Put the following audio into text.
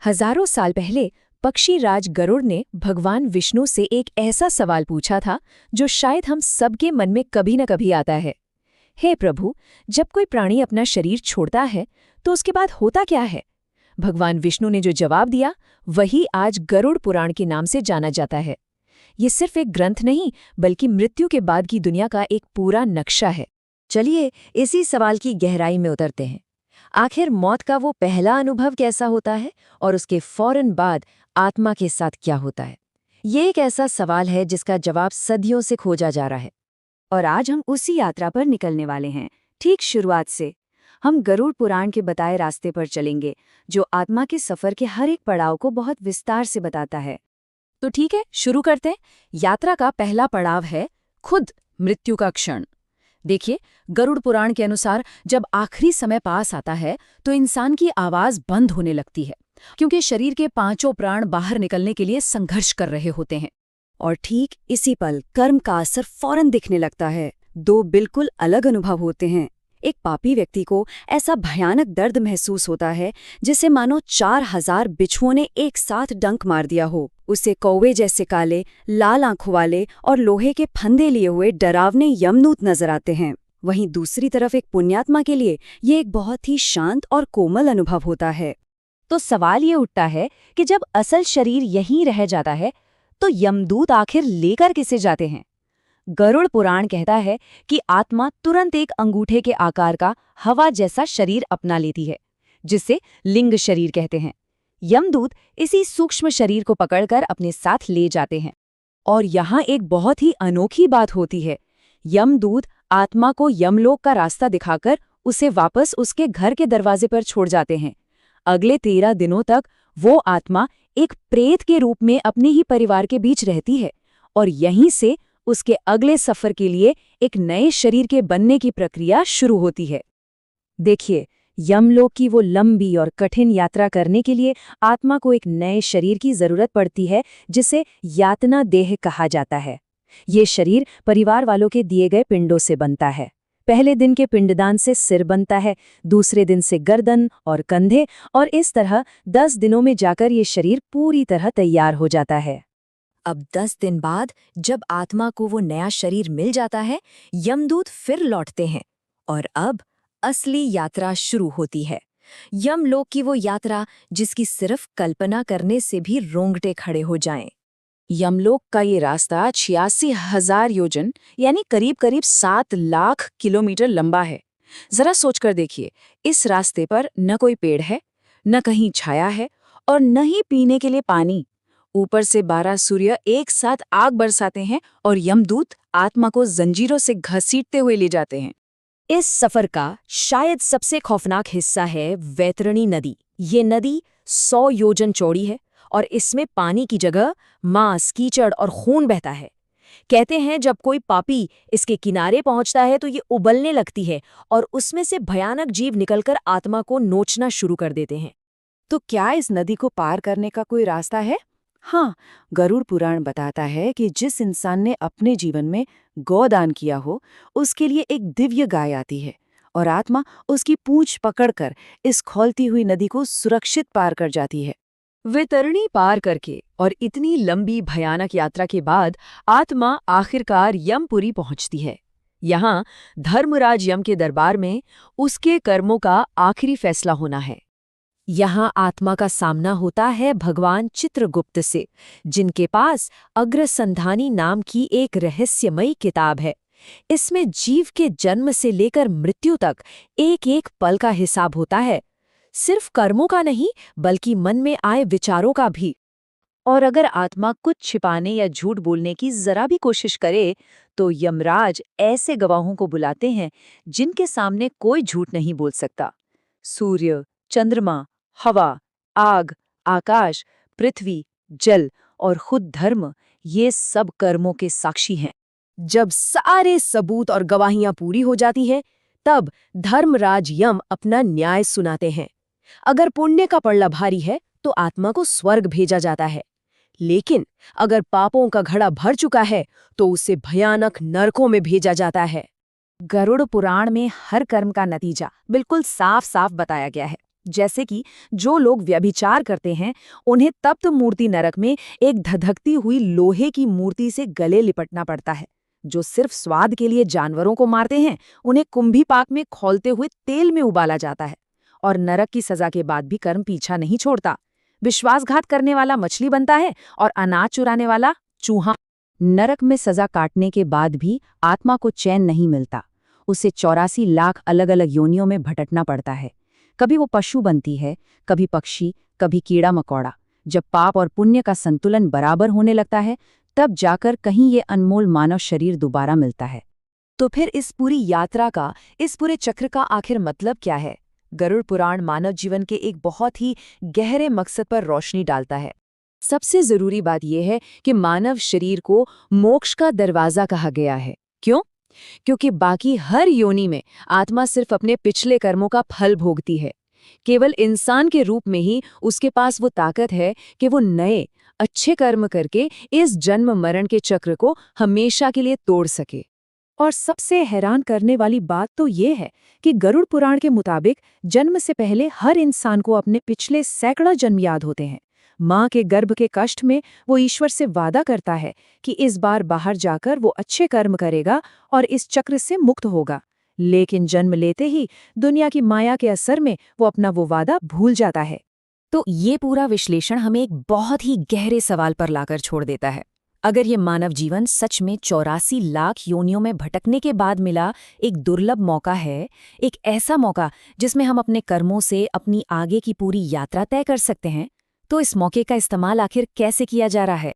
हजारों साल पहले पक्षी राज गरुड़ ने भगवान विष्णु से एक ऐसा सवाल पूछा था जो शायद हम सबके मन में कभी न कभी आता है। हे प्रभु, जब कोई प्राणी अपना शरीर छोड़ता है तो उसके बाद होता क्या है? भगवान विष्णु ने जो जवाब दिया वही आज गरुड़ पुराण के नाम से जाना जाता है। ये सिर्फ एक ग्रंथ नहीं बल्कि मृत्यु के बाद की दुनिया का एक पूरा नक्शा है। चलिए इसी सवाल की गहराई में उतरते हैं। आखिर मौत का वो पहला अनुभव कैसा होता है और उसके फौरन बाद आत्मा के साथ क्या होता है? ये एक ऐसा सवाल है जिसका जवाब सदियों से खोजा जा रहा है। और आज हम उसी यात्रा पर निकलने वाले हैं। ठीक शुरुआत से हम गरुड़ पुराण के बताए रास्ते पर चलेंगे, जो आत्मा के सफर के हर एक पड़ाव को बहुत विस्तार से बताता है। तो ठीक है, शुरू करते हैं। यात्रा का पहला पड़ाव है खुद मृत्यु का क्षण। देखिए, गरुड़ पुराण के अनुसार जब आखिरी समय पास आता है तो इंसान की आवाज बंद होने लगती है, क्योंकि शरीर के पांचों प्राण बाहर निकलने के लिए संघर्ष कर रहे होते हैं। और ठीक इसी पल कर्म का असर फौरन दिखने लगता है। दो बिल्कुल अलग अनुभव होते हैं। एक पापी व्यक्ति को ऐसा भयानक दर्द महसूस होता है जिसे मानो 4000 बिच्छुओं ने एक साथ डंक मार दिया हो। उसे कौवे जैसे काले, लाल आंखों वाले और लोहे के फंदे लिए हुए डरावने यमदूत नजर आते हैं। वहीं दूसरी तरफ एक पुण्यात्मा के लिए ये एक बहुत ही शांत और कोमल अनुभव होता है। तो सवाल ये उठता है कि जब असल शरीर यहीं रह जाता है तो यमदूत आखिर लेकर किसे जाते हैं? गरुड़ पुराण कहता है कि आत्मा तुरंत एक अंगूठे के आकार का हवा जैसा शरीर अपना लेती है, जिसे लिंग शरीर कहते हैं। यमदूत इसी सूक्ष्म शरीर को पकड़कर अपने साथ ले जाते हैं। और यहाँ एक बहुत ही अनोखी बात होती है। यमदूत आत्मा को यमलोक का रास्ता दिखाकर उसे वापस उसके घर के दरवाजे पर छोड़ जाते हैं। अगले 13 दिनों तक वो आत्मा एक प्रेत के रूप में अपने ही परिवार के बीच रहती है और यहीं से उसके अगले सफर के लिए एक नए शरीर के बनने की प्रक्रिया शुरू होती है। देखिए, यमलोक की वो लंबी और कठिन यात्रा करने के लिए आत्मा को एक नए शरीर की जरूरत पड़ती है, जिसे यातना देह कहा जाता है। ये शरीर परिवार वालों के दिए गए पिंडों से बनता है। पहले दिन के पिंडदान से सिर बनता है, दूसरे दिन से गर्दन और कंधे, और इस तरह 10 दिनों में जाकर ये शरीर पूरी तरह तैयार हो जाता है। अब 10 दिन बाद जब आत्मा को वो नया शरीर मिल जाता है, यमदूत फिर लौटते हैं और अब असली यात्रा शुरू होती है। यमलोक की वो यात्रा जिसकी सिर्फ कल्पना करने से भी रोंगटे खड़े हो जाएं। यमलोक का ये रास्ता 86,000 योजन यानी करीब करीब 7 लाख किलोमीटर लंबा है। जरा सोचकर देखिए, इस रास्ते पर न कोई पेड़ है, न कहीं छाया है और न ही पीने के लिए पानी। ऊपर से 12 सूर्य एक साथ आग बरसाते हैं और यमदूत आत्मा को जंजीरों से घसीटते हुए ले जाते हैं। इस सफर का शायद सबसे खौफनाक हिस्सा है वैतरणी नदी। ये नदी 100 योजन चौड़ी है और इसमें पानी की जगह मांस, कीचड़ और खून बहता है। कहते हैं जब कोई पापी इसके किनारे पहुंचता है तो ये उबलने लगती है और उसमें से भयानक जीव निकलकर आत्मा को नोचना शुरू कर देते हैं। तो क्या इस नदी को पार करने का कोई रास्ता है? हाँ, गरुड़ पुराण बताता है कि जिस इंसान ने अपने जीवन में गौदान किया हो, उसके लिए एक दिव्य गाय आती है और आत्मा उसकी पूंछ पकड़कर इस खौलती हुई नदी को सुरक्षित पार कर जाती है। वैतरणी पार करके और इतनी लंबी भयानक यात्रा के बाद आत्मा आखिरकार यमपुरी पहुंचती है। यहाँ धर्मराज यम के दरबार में उसके कर्मों का आखिरी फैसला होना है। यहाँ आत्मा का सामना होता है भगवान चित्रगुप्त से, जिनके पास अग्रसंधानी नाम की एक रहस्यमयी किताब है। इसमें जीव के जन्म से लेकर मृत्यु तक एक एक पल का हिसाब होता है, सिर्फ कर्मों का नहीं बल्कि मन में आए विचारों का भी। और अगर आत्मा कुछ छिपाने या झूठ बोलने की जरा भी कोशिश करे तो यमराज ऐसे गवाहों को बुलाते हैं जिनके सामने कोई झूठ नहीं बोल सकता। सूर्य, चंद्रमा, हवा, आग, आकाश, पृथ्वी, जल और खुद धर्म, ये सब कर्मों के साक्षी हैं। जब सारे सबूत और गवाहियां पूरी हो जाती हैं, तब धर्मराज यम अपना न्याय सुनाते हैं। अगर पुण्य का पल्ला भारी है तो आत्मा को स्वर्ग भेजा जाता है, लेकिन अगर पापों का घड़ा भर चुका है तो उसे भयानक नरकों में भेजा जाता है। गरुड़ पुराण में हर कर्म का नतीजा बिल्कुल साफ साफ बताया गया है। जैसे कि जो लोग व्यभिचार करते हैं उन्हें तप्त मूर्ति नरक में एक धधकती हुई लोहे की मूर्ति से गले लिपटना पड़ता है। जो सिर्फ स्वाद के लिए जानवरों को मारते हैं उन्हें कुंभी पाक में खौलते हुए तेल में उबाला जाता है। और नरक की सजा के बाद भी कर्म पीछा नहीं छोड़ता। विश्वासघात करने वाला मछली बनता है और अनाज चुराने वाला चूहा। नरक में सजा काटने के बाद भी आत्मा को चैन नहीं मिलता। उसे 84 लाख अलग अलग योनियों में भटकना पड़ता है। कभी वो पशु बनती है, कभी पक्षी, कभी कीड़ा मकोड़ा। जब पाप और पुण्य का संतुलन बराबर होने लगता है तब जाकर कहीं ये अनमोल मानव शरीर दोबारा मिलता है। तो फिर इस पूरी यात्रा का, इस पूरे चक्र का आखिर मतलब क्या है? गरुड़ पुराण मानव जीवन के एक बहुत ही गहरे मकसद पर रोशनी डालता है। सबसे जरूरी बात यह है कि मानव शरीर को मोक्ष का दरवाजा कहा गया है। क्यों? क्योंकि बाकी हर योनि में आत्मा सिर्फ अपने पिछले कर्मों का फल भोगती है। केवल इंसान के रूप में ही उसके पास वो ताकत है कि वो नए अच्छे कर्म करके इस जन्म मरण के चक्र को हमेशा के लिए तोड़ सके। और सबसे हैरान करने वाली बात तो ये है कि गरुड़ पुराण के मुताबिक जन्म से पहले हर इंसान को अपने पिछले सैकड़ों जन्म याद होते हैं। माँ के गर्भ के कष्ट में वो ईश्वर से वादा करता है कि इस बार बाहर जाकर वो अच्छे कर्म करेगा और इस चक्र से मुक्त होगा। लेकिन जन्म लेते ही दुनिया की माया के असर में वो अपना वो वादा भूल जाता है। तो ये पूरा विश्लेषण हमें एक बहुत ही गहरे सवाल पर लाकर छोड़ देता है। अगर ये मानव जीवन सच में 84 लाख योनियों में भटकने के बाद मिला एक दुर्लभ मौका है, एक ऐसा मौका जिसमें हम अपने कर्मों से अपनी आगे की पूरी यात्रा तय कर सकते हैं, तो इस मौके का इस्तेमाल आखिर कैसे किया जा रहा है?